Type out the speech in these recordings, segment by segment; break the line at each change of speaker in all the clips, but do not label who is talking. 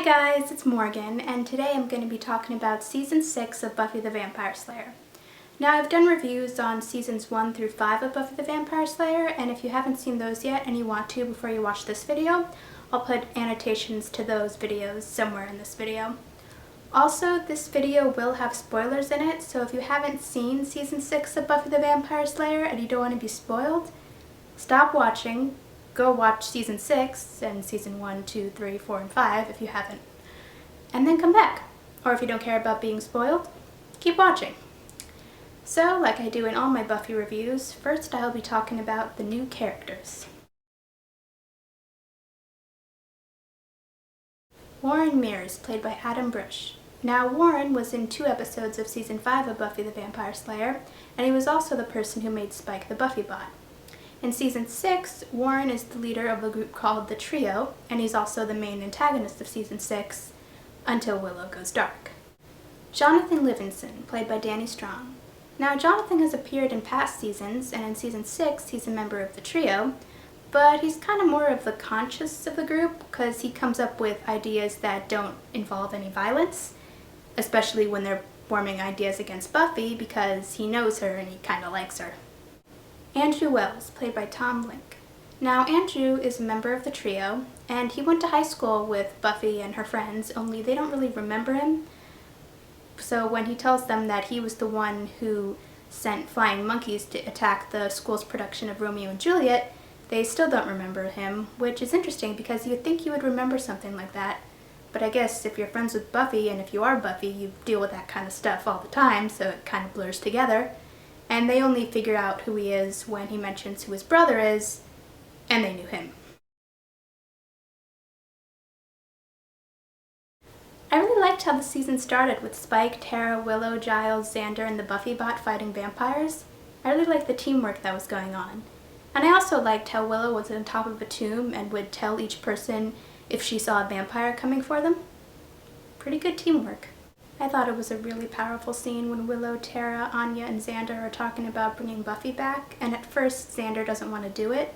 Hi guys, it's Morgan, and today I'm going to be talking about Season 6 of Buffy the Vampire Slayer. Now, I've done reviews on Seasons 1 through 5 of Buffy the Vampire Slayer, and if you haven't seen those yet and you want to before you watch this video, I'll put annotations to those videos somewhere in this video. Also, this video will have spoilers in it, so if you haven't seen Season 6 of Buffy the Vampire Slayer and you don't want to be spoiled, stop watching. Go watch Season 6 and Season 1, 2, 3, 4, and 5 if you haven't. And then come back. Or if you don't care about being spoiled, keep watching. So, like I do in all my Buffy reviews, first I'll be talking about the new characters. Warren Mears, played by Adam Brush. Now, Warren was in 2 episodes of Season 5 of Buffy the Vampire Slayer, and he was also the person who made Spike the Buffy bot. In Season 6, Warren is the leader of a group called the Trio, and he's also the main antagonist of Season 6, until Willow goes dark. Jonathan Livingston, played by Danny Strong. Now, Jonathan has appeared in past seasons, and in Season 6 he's a member of the Trio, but he's kind of more of the conscious of the group, because he comes up with ideas that don't involve any violence, especially when they're forming ideas against Buffy, because he knows her and he kind of likes her. Andrew Wells, played by Tom Link. Now, Andrew is a member of the Trio, and he went to high school with Buffy and her friends, only they don't really remember him. So when he tells them that he was the one who sent flying monkeys to attack the school's production of Romeo and Juliet, they still don't remember him, which is interesting because you'd think you would remember something like that. But I guess if you're friends with Buffy, and if you are Buffy, you deal with that kind of stuff all the time, so it kind of blurs together. And they only figure out who he is when he mentions who his brother is, and they knew him. I really liked how the season started with Spike, Terra, Willow, Giles, Xander, and the Buffy bot fighting vampires. I really liked the teamwork that was going on. And I also liked how Willow was on top of a tomb and would tell each person if she saw a vampire coming for them. Pretty good teamwork. I thought it was a really powerful scene when Willow, Terra, Anya, and Xander are talking about bringing Buffy back, and at first Xander doesn't want to do it,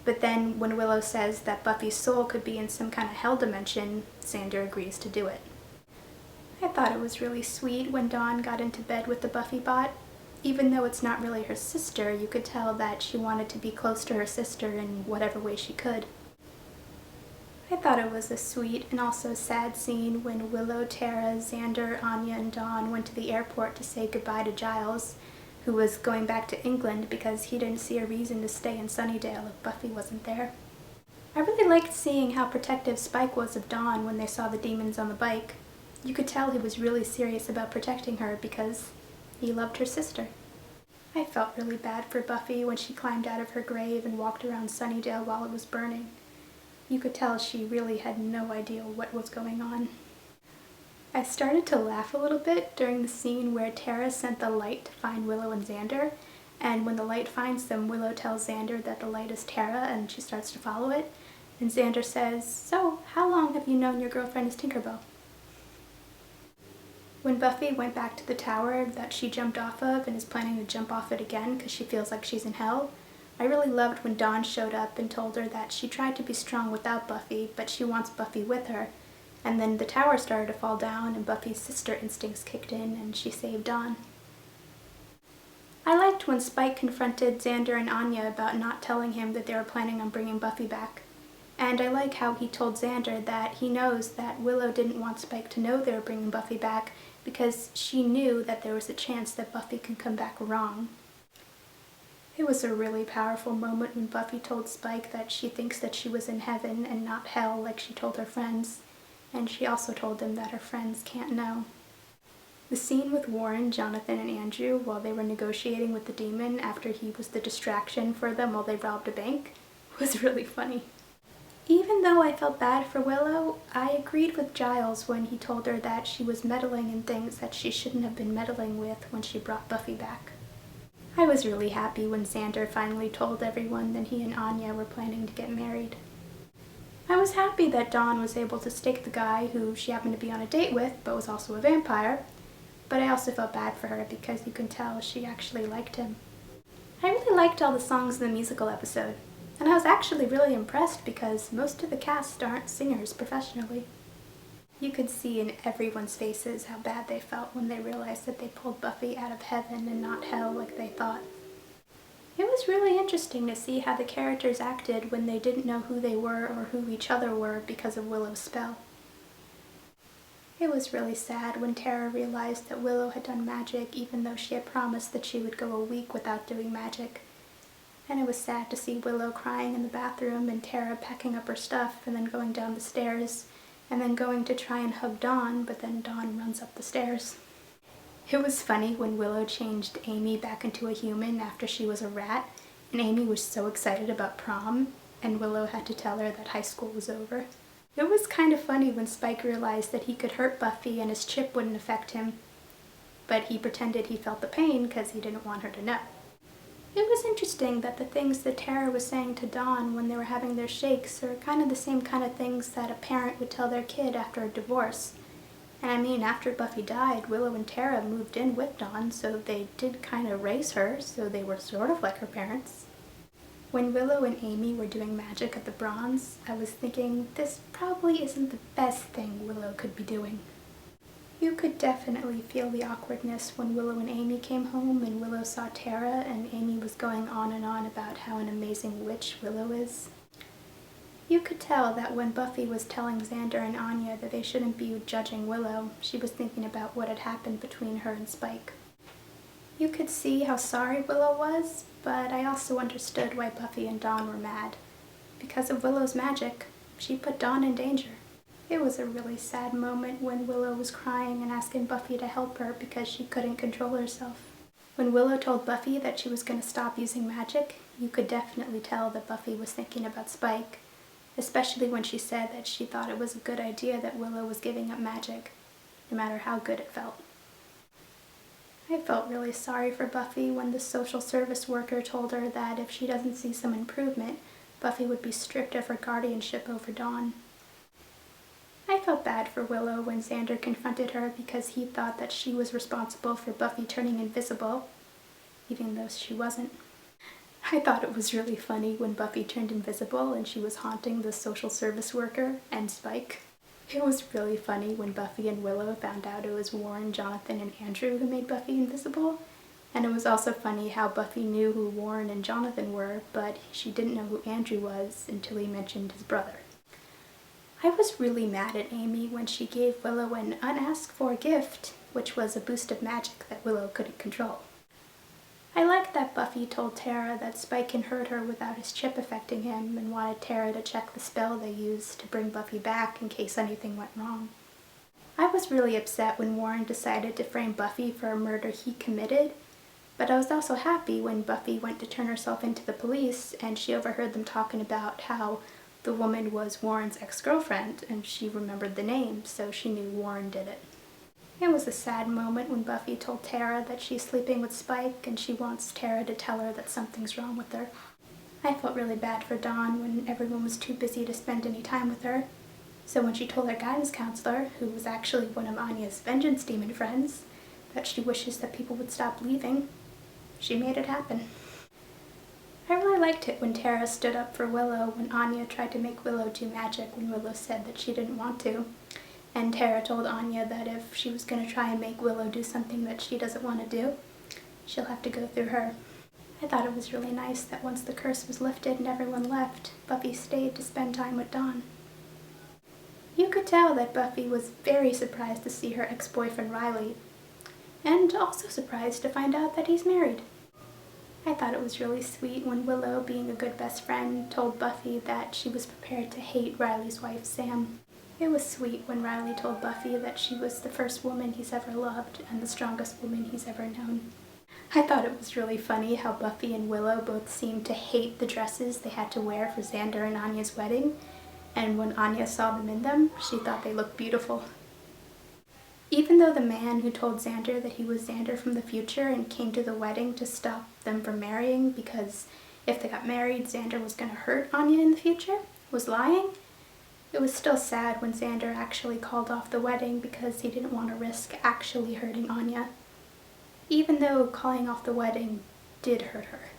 but then when Willow says that Buffy's soul could be in some kind of hell dimension, Xander agrees to do it. I thought it was really sweet when Dawn got into bed with the Buffy bot. Even though it's not really her sister, you could tell that she wanted to be close to her sister in whatever way she could. I thought it was a sweet and also sad scene when Willow, Terra, Xander, Anya, and Dawn went to the airport to say goodbye to Giles, who was going back to England because he didn't see a reason to stay in Sunnydale if Buffy wasn't there. I really liked seeing how protective Spike was of Dawn when they saw the demons on the bike. You could tell he was really serious about protecting her because he loved her sister. I felt really bad for Buffy when she climbed out of her grave and walked around Sunnydale while it was burning. You could tell she really had no idea what was going on. I started to laugh a little bit during the scene where Terra sent the light to find Willow and Xander, and when the light finds them, Willow tells Xander that the light is Terra and she starts to follow it, and Xander says, "So, how long have you known your girlfriend is Tinkerbell?" When Buffy went back to the tower that she jumped off of and is planning to jump off it again because she feels like she's in hell, I really loved when Dawn showed up and told her that she tried to be strong without Buffy, but she wants Buffy with her. And then the tower started to fall down and Buffy's sister instincts kicked in and she saved Dawn. I liked when Spike confronted Xander and Anya about not telling him that they were planning on bringing Buffy back. And I like how he told Xander that he knows that Willow didn't want Spike to know they were bringing Buffy back because she knew that there was a chance that Buffy could come back wrong. It was a really powerful moment when Buffy told Spike that she thinks that she was in heaven and not hell like she told her friends, and she also told them that her friends can't know. The scene with Warren, Jonathan, and Andrew while they were negotiating with the demon after he was the distraction for them while they robbed a bank was really funny. Even though I felt bad for Willow, I agreed with Giles when he told her that she was meddling in things that she shouldn't have been meddling with when she brought Buffy back. I was really happy when Xander finally told everyone that he and Anya were planning to get married. I was happy that Dawn was able to stake the guy who she happened to be on a date with but was also a vampire, but I also felt bad for her because you can tell she actually liked him. I really liked all the songs in the musical episode, and I was actually really impressed because most of the cast aren't singers professionally. You could see in everyone's faces how bad they felt when they realized that they pulled Buffy out of heaven and not hell like they thought. It was really interesting to see how the characters acted when they didn't know who they were or who each other were because of Willow's spell. It was really sad when Terra realized that Willow had done magic even though she had promised that she would go a week without doing magic. And it was sad to see Willow crying in the bathroom and Terra packing up her stuff and then going down the stairs and then going to try and hug Dawn, but then Dawn runs up the stairs. It was funny when Willow changed Amy back into a human after she was a rat, and Amy was so excited about prom, and Willow had to tell her that high school was over. It was kind of funny when Spike realized that he could hurt Buffy and his chip wouldn't affect him, but he pretended he felt the pain because he didn't want her to know. It was interesting that the things that Terra was saying to Dawn when they were having their shakes are kind of the same kind of things that a parent would tell their kid after a divorce. And I mean, after Buffy died, Willow and Terra moved in with Dawn, so they did kind of raise her, so they were sort of like her parents. When Willow and Amy were doing magic at the Bronze, I was thinking this probably isn't the best thing Willow could be doing. You could definitely feel the awkwardness when Willow and Amy came home and Willow saw Terra and Amy was going on and on about how an amazing witch Willow is. You could tell that when Buffy was telling Xander and Anya that they shouldn't be judging Willow, she was thinking about what had happened between her and Spike. You could see how sorry Willow was, but I also understood why Buffy and Dawn were mad. Because of Willow's magic, she put Dawn in danger. It was a really sad moment when Willow was crying and asking Buffy to help her because she couldn't control herself. When Willow told Buffy that she was going to stop using magic, you could definitely tell that Buffy was thinking about Spike, especially when she said that she thought it was a good idea that Willow was giving up magic, no matter how good it felt. I felt really sorry for Buffy when the social service worker told her that if she doesn't see some improvement, Buffy would be stripped of her guardianship over Dawn. I felt bad for Willow when Xander confronted her because he thought that she was responsible for Buffy turning invisible, even though she wasn't. I thought it was really funny when Buffy turned invisible and she was haunting the social service worker and Spike. It was really funny when Buffy and Willow found out it was Warren, Jonathan, and Andrew who made Buffy invisible. And it was also funny how Buffy knew who Warren and Jonathan were, but she didn't know who Andrew was until he mentioned his brother. I was really mad at Amy when she gave Willow an unasked-for gift, which was a boost of magic that Willow couldn't control. I liked that Buffy told Terra that Spike can hurt her without his chip affecting him and wanted Terra to check the spell they used to bring Buffy back in case anything went wrong. I was really upset when Warren decided to frame Buffy for a murder he committed, but I was also happy when Buffy went to turn herself into the police and she overheard them talking about how the woman was Warren's ex-girlfriend and she remembered the name, so she knew Warren did it. It was a sad moment when Buffy told Terra that she's sleeping with Spike and she wants Terra to tell her that something's wrong with her. I felt really bad for Dawn when everyone was too busy to spend any time with her, so when she told her guidance counselor, who was actually one of Anya's vengeance demon friends, that she wishes that people would stop leaving, she made it happen. I really liked it when Terra stood up for Willow when Anya tried to make Willow do magic when Willow said that she didn't want to. And Terra told Anya that if she was going to try and make Willow do something that she doesn't want to do, she'll have to go through her. I thought it was really nice that once the curse was lifted and everyone left, Buffy stayed to spend time with Dawn. You could tell that Buffy was very surprised to see her ex-boyfriend Riley, and also surprised to find out that he's married. I thought it was really sweet when Willow, being a good best friend, told Buffy that she was prepared to hate Riley's wife, Sam. It was sweet when Riley told Buffy that she was the first woman he's ever loved and the strongest woman he's ever known. I thought it was really funny how Buffy and Willow both seemed to hate the dresses they had to wear for Xander and Anya's wedding, and when Anya saw them in them, she thought they looked beautiful. Even though the man who told Xander that he was Xander from the future and came to the wedding to stop them from marrying because if they got married, Xander was going to hurt Anya in the future, was lying, it was still sad when Xander actually called off the wedding because he didn't want to risk actually hurting Anya, even though calling off the wedding did hurt her.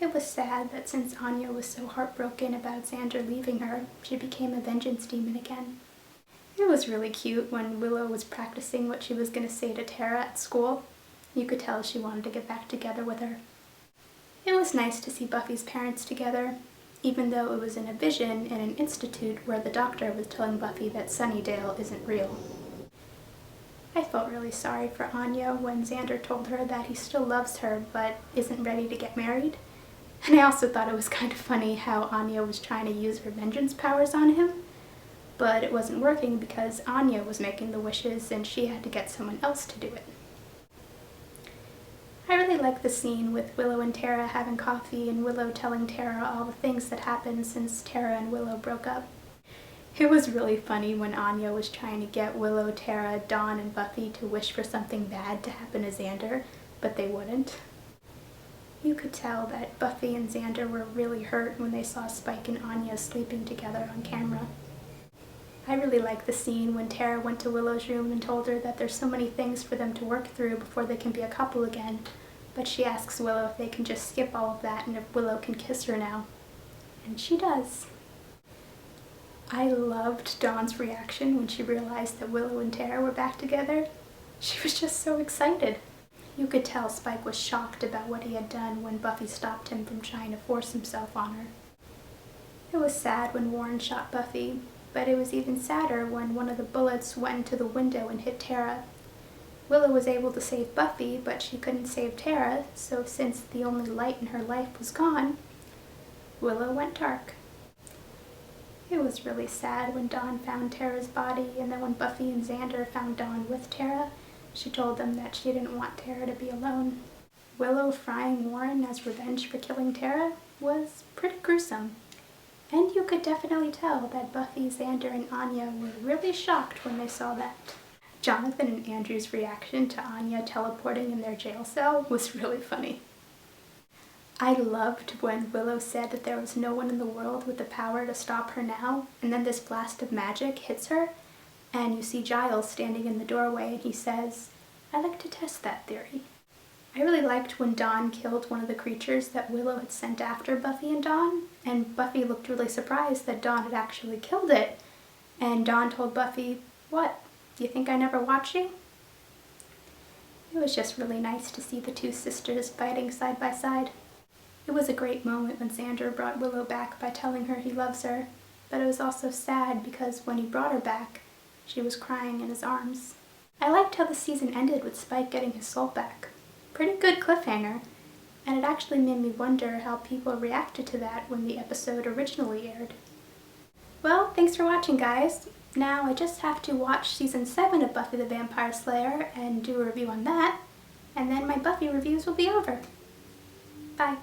It was sad that since Anya was so heartbroken about Xander leaving her, she became a vengeance demon again. It was really cute when Willow was practicing what she was going to say to Terra at school. You could tell she wanted to get back together with her. It was nice to see Buffy's parents together, even though it was in a vision in an institute where the doctor was telling Buffy that Sunnydale isn't real. I felt really sorry for Anya when Xander told her that he still loves her but isn't ready to get married. And I also thought it was kind of funny how Anya was trying to use her vengeance powers on him, but it wasn't working because Anya was making the wishes and she had to get someone else to do it. I really like the scene with Willow and Terra having coffee and Willow telling Terra all the things that happened since Terra and Willow broke up. It was really funny when Anya was trying to get Willow, Terra, Dawn, and Buffy to wish for something bad to happen to Xander, but they wouldn't. You could tell that Buffy and Xander were really hurt when they saw Spike and Anya sleeping together on camera. I really like the scene when Terra went to Willow's room and told her that there's so many things for them to work through before they can be a couple again, but she asks Willow if they can just skip all of that and if Willow can kiss her now. And she does. I loved Dawn's reaction when she realized that Willow and Terra were back together. She was just so excited. You could tell Spike was shocked about what he had done when Buffy stopped him from trying to force himself on her. It was sad when Warren shot Buffy, but it was even sadder when one of the bullets went into the window and hit Terra. Willow was able to save Buffy, but she couldn't save Terra, so since the only light in her life was gone, Willow went dark. It was really sad when Dawn found Terra's body, and then when Buffy and Xander found Dawn with Terra, she told them that she didn't want Terra to be alone. Willow frying Warren as revenge for killing Terra was pretty gruesome. And you could definitely tell that Buffy, Xander, and Anya were really shocked when they saw that. Jonathan and Andrew's reaction to Anya teleporting in their jail cell was really funny. I loved when Willow said that there was no one in the world with the power to stop her now, and then this blast of magic hits her, and you see Giles standing in the doorway and he says, "I'd like to test that theory." I really liked when Dawn killed one of the creatures that Willow had sent after Buffy and Dawn, and Buffy looked really surprised that Dawn had actually killed it, and Dawn told Buffy, "What, do you think I never watched you?" It was just really nice to see the two sisters fighting side by side. It was a great moment when Xander brought Willow back by telling her he loves her, but it was also sad because when he brought her back, she was crying in his arms. I liked how the season ended with Spike getting his soul back. Pretty good cliffhanger, and it actually made me wonder how people reacted to that when the episode originally aired. Well, thanks for watching, guys. Now I just have to watch season 7 of Buffy the Vampire Slayer and do a review on that, and then my Buffy reviews will be over. Bye.